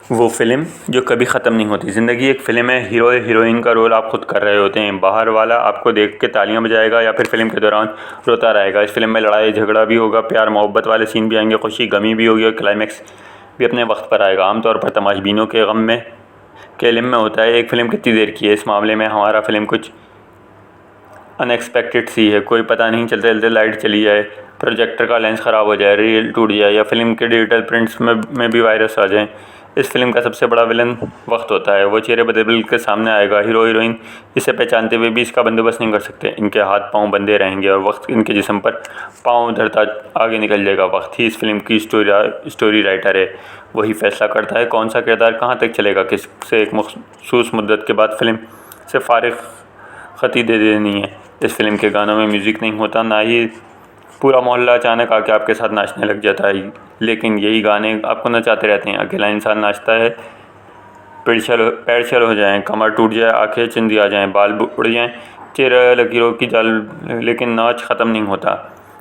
वो फ़िल्म जो कभी ख़त्म नहीं होती। ज़िंदगी एक फ़िल्म है, हीरो हीरोइन का रोल आप खुद कर रहे होते हैं। बाहर वाला आपको देख के तालियां बजाएगा या फिर फ़िल्म के दौरान रोता रहेगा। इस फ़िल्म में लड़ाई झगड़ा भी होगा, प्यार मोहब्बत वाले सीन भी आएंगे, खुशी गमी भी होगी और क्लाइमैक्स भी अपने वक्त पर आएगा। आमतौर पर तमाशबीनों के गम में के इल्म में होता है एक फ़िल्म कितनी देर की है। इस मामले में हमारा फ़िल्म कुछ अनएक्सपेक्टेड सी है। कोई पता नहीं चलते चलते लाइट चली जाए, प्रोजेक्टर का लेंस ख़राब हो जाए, रील टूट जाए या फिल्म के डिजिटल प्रिंट्स में भी वायरस आ जाए। इस फिल्म का सबसे बड़ा विलन वक्त होता है। वो चेहरे बदल के सामने आएगा। हीरो हीरोइन इसे पहचानते हुए भी इसका बंदोबस्त नहीं कर सकते। इनके हाथ पांव बंधे रहेंगे और वक्त इनके जिस्म पर पांव धरता आगे निकल जाएगा। वक्त ही इस फिल्म की स्टोरी राइटर है। वही फैसला करता है कौन सा किरदार कहाँ तक चलेगा, किससे एक मखसूस मुद्दत के बाद फिल्म से फारिग खती दे देनी है। इस फिल्म के गानों में म्यूज़िक नहीं होता, ना ही पूरा मोहल्ला अचानक आके आपके साथ नाचने लग जाता है, लेकिन यही गाने आपको नचाते रहते हैं। अकेला इंसान नाचता है, पैर छल हो जाएं, कमर टूट जाए, आंखें चिंदी आ जाएं, बाल उड़ जाएं, चेहरे लकीरों की जाल, लेकिन नाच ख़त्म नहीं होता।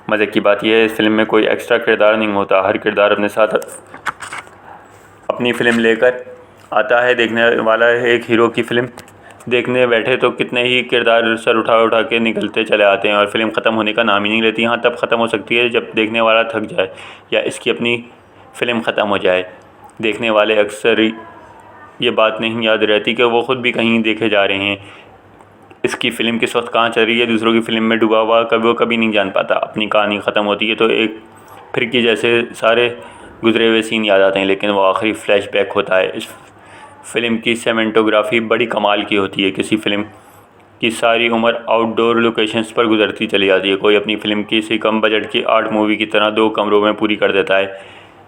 मज़े की बात यह है इस फिल्म में कोई एक्स्ट्रा किरदार नहीं होता। हर किरदार अपने साथ अपनी फ़िल्म लेकर आता है। देखने वाला है एक हीरो की फ़िल्म देखने बैठे तो कितने ही किरदार सर उठा उठा के निकलते चले आते हैं और फिल्म ख़त्म होने का नाम ही नहीं लेती। हाँ, तब ख़त्म हो सकती है जब देखने वाला थक जाए या इसकी अपनी फ़िल्म ख़त्म हो जाए। देखने वाले अक्सर ये बात नहीं याद रहती कि वो ख़ुद भी कहीं देखे जा रहे हैं। इसकी फ़िल्म किस वक्त कहाँ चल रही है, दूसरों की फ़िल्म में डूबा हुआ वो कभी नहीं जान पाता। अपनी कहानी ख़त्म होती है तो एक फिरकी जैसे सारे गुजरे हुए सीन याद आते हैं, लेकिन वो आखिरी फ्लैशबैक होता है। इस फिल्म की सिनेमेटोग्राफी बड़ी कमाल की होती है। किसी फिल्म की सारी उम्र आउटडोर लोकेशंस पर गुजरती चली जाती है। कोई अपनी फिल्म किसी कम बजट की आर्ट मूवी की तरह 2 कमरों में पूरी कर देता है।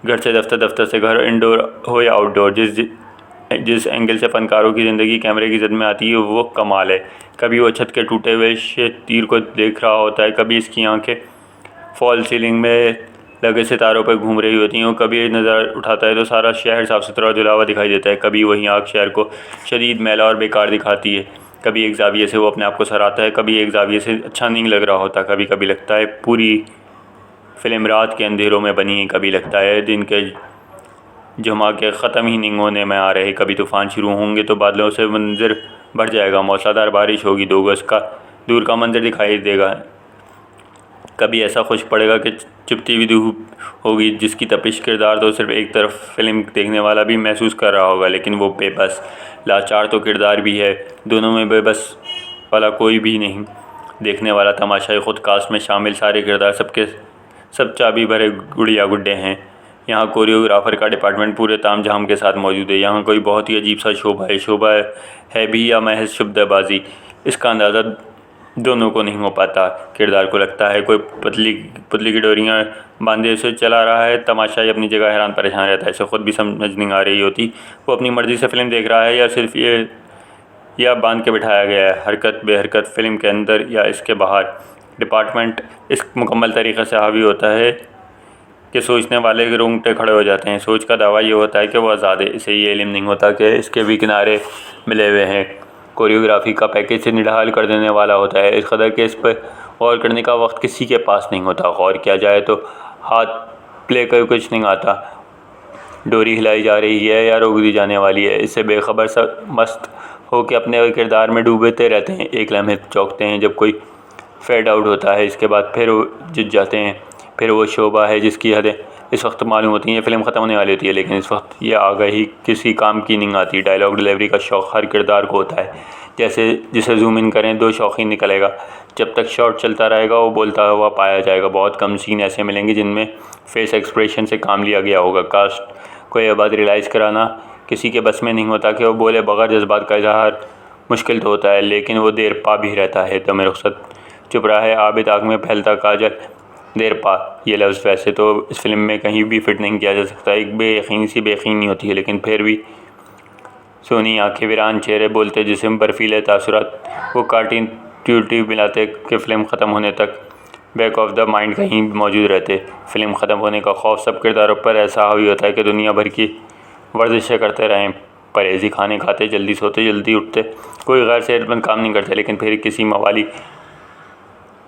घर से दफ्तर, दफ्तर से घर, इंडोर हो या आउटडोर, जिस एंगल से फ़नकारों की ज़िंदगी कैमरे की जद में आती है वो कमाल है। कभी वो छत के टूटे हुए तीर को देख रहा होता है, कभी इसकी आंखें फॉल सीलिंग में लगे सितारों पर घूम रही होती हैं और कभी नज़र उठाता है तो सारा शहर साफ़ सुथरा और धुला हुआ दिखाई देता है। कभी वही आग शहर को शदीद मैला और बेकार दिखाती है। कभी एक ज़ाविये से वो अपने आप को सराहता है, कभी एक ज़ाविये से अच्छा नहीं लग रहा होता। कभी कभी लगता है पूरी फिल्म रात के अंधेरों में बनी है, कभी लगता है दिन के झमाके ख़त्म ही नहीं होने में आ रहे। कभी तूफ़ान शुरू होंगे तो बादलों से मंजर बढ़ जाएगा, मौसलाधार बारिश होगी, 2 गज़ का दूर का मंजर दिखाई देगा। कभी ऐसा खुश पड़ेगा कि चिपटी हुई धूप होगी जिसकी तपिश किरदार तो सिर्फ एक तरफ फिल्म देखने वाला भी महसूस कर रहा होगा, लेकिन वो बेबस लाचार तो किरदार भी है। दोनों में बेबस वाला कोई भी नहीं। देखने वाला तमाशाई खुद कास्ट में शामिल सारे किरदार सब चाबी भरे गुड़िया गुड्डे हैं। यहाँ कोरियोग्राफर का डिपार्टमेंट पूरे ताम झाम के साथ मौजूद है। यहाँ कोई बहुत ही अजीब सा शोभा है भी या महज शुब्दबाजी, इसका अंदाज़ा दोनों को नहीं हो पाता। किरदार को लगता है कोई पुतली की डोरियाँ बांधे उसे चला रहा है। तमाशाई अपनी जगह हैरान परेशान रहता है। इसे खुद भी समझ नहीं आ रही होती वो अपनी मर्ज़ी से फ़िल्म देख रहा है या सिर्फ या बांध के बिठाया गया है। हरकत बेहरकत फ़िल्म के अंदर या इसके बाहर डिपार्टमेंट इस मुकम्मल तरीक़े से हावी होता है कि सोचने वाले के रोंगटे खड़े हो जाते हैं। सोच का दावा ये होता है कि वो आज़ाद है। इसे ये इल्म नहीं होता कि इसके भी किनारे मिले हुए हैं। कोरियोग्राफी का पैकेज से निढाल कर देने वाला होता है। इस कदर के इस पर गौर करने का वक्त किसी के पास नहीं होता। गौर किया जाए तो हाथ प्ले कर कुछ नहीं आता। डोरी हिलाई जा रही है या रोक दी जाने वाली है, इससे बेखबर सब मस्त हो के अपने किरदार में डूबते रहते हैं। एक लम्हे चौंकते हैं जब कोई फेड आउट होता है, इसके बाद फिर वो जीत जाते हैं। फिर वो शोभा है जिसकी हदें इस वक्त मालूम होती हैं। फिल्म ख़त्म होने वाली होती है, लेकिन इस वक्त ये आगाही किसी काम की नहीं आती। डायलॉग डिलीवरी का शौक़ हर किरदार को होता है। जैसे जिसे जूम इन करें 2 शौक़ीन निकलेगा। जब तक शॉट चलता रहेगा वो बोलता हुआ पाया जाएगा। बहुत कम सीन ऐसे मिलेंगे जिनमें फेस एक्सप्रेशन से काम लिया गया होगा। कास्ट को यह बात रियलाइज़ कराना किसी के बस में नहीं होता कि वो बोले बगैर जज्बात का इजहार मुश्किल तो होता है, लेकिन वो देर पा भी रहता है। तो मेरे रुखसत चुप रहा है, आबिद आग में फैलता काजल देर पा। ये लफ्ज़ वैसे तो इस फिल्म में कहीं भी फिट नहीं किया जा सकता। एक बेयकीन सी बेयकीनी होती है, लेकिन फिर भी सोनी आंखें, वीरान चेहरे, बोलते जिस्म, बर्फीले तासुरात, वो कार्टिन ट्यूटी मिलाते कि फ़िल्म ख़त्म होने तक बैक ऑफ द माइंड कहीं मौजूद रहते। फ़िल्म ख़त्म होने का खौफ सब किरदारों पर ऐसा हावी होता है कि दुनिया भर की वर्जिशें करते रहें, परहेज़ी खाने खाते, जल्दी सोते, जल्दी उठते, कोई गैर सेहतमंद काम नहीं करते, लेकिन फिर किसी मवाली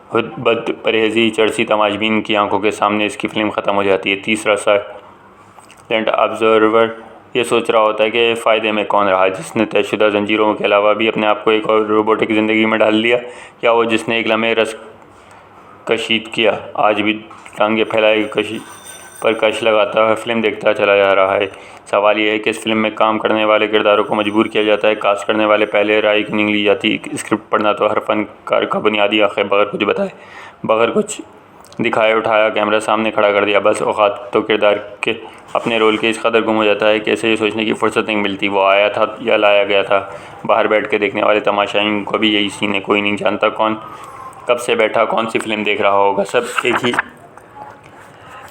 बद परहेज़ी चरसी तमाशबीन की आंखों के सामने इसकी फ़िल्म ख़त्म हो जाती है। तीसरा साइलेंट ऑब्जर्वर ये सोच रहा होता है कि फ़ायदे में कौन रहा, जिसने तयशुदा जंजीरों के अलावा भी अपने आप को एक और रोबोटिक ज़िंदगी में डाल लिया, या वो जिसने एक लम्हे रस कशीद किया आज भी टांगे फैलाए कशी पर कश लगाता है फिल्म देखता चला जा रहा है। सवाल ये है कि इस फिल्म में काम करने वाले किरदारों को मजबूर किया जाता है, कास्ट करने वाले पहले राय क्यों नहीं ली जाती। स्क्रिप्ट पढ़ना तो हर फनकार का बुनियादी हक़ है, बगैर कुछ बताए, बगैर कुछ दिखाए उठाया कैमरा सामने खड़ा कर दिया, बस औकात तो किरदार के अपने रोल के इस कदर गुम हो जाता है कि इसे ये सोचने की फुर्सत नहीं मिलती वो आया था या लाया गया था। बाहर बैठ के देखने वाले तमाशाइयों को भी यही सीन है, कोई नहीं जानता कौन कब से बैठा कौन सी फिल्म देख रहा होगा। सब एक ही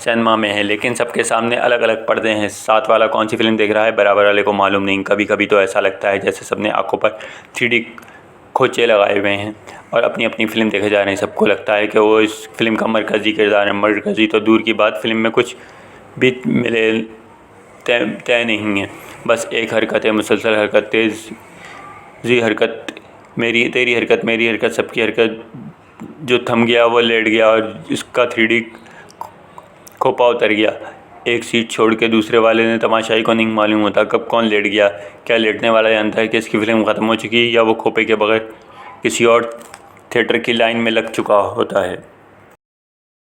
सिनेमा में है, लेकिन सबके सामने अलग अलग पर्दे हैं। साथ वाला कौन सी फिल्म देख रहा है बराबर वाले को मालूम नहीं। कभी कभी तो ऐसा लगता है जैसे सबने आंखों पर 3D खोचे लगाए हुए हैं और अपनी अपनी फ़िल्म देखे जा रहे हैं। सबको लगता है कि वो इस फिल्म का मरकज़ी किरदार है। मरकज़ी तो दूर की बात, फिल्म में कुछ भी मिले तय नहीं है, बस एक हरकत है, मुसलसल हरकत, तेज़ी हरकत, तेरी हरकत मेरी हरकत, सबकी हरकत। जो थम गया वो लेट गया और इसका 3D खोपा उतर गया। एक सीट छोड़ के दूसरे वाले ने तमाशाई को नहीं मालूम होता कब कौन लेट गया। क्या लेटने वाला जानता है कि इसकी फ़िल्म ख़त्म हो चुकी है या वो खोपे के बगैर किसी और थिएटर की लाइन में लग चुका होता है।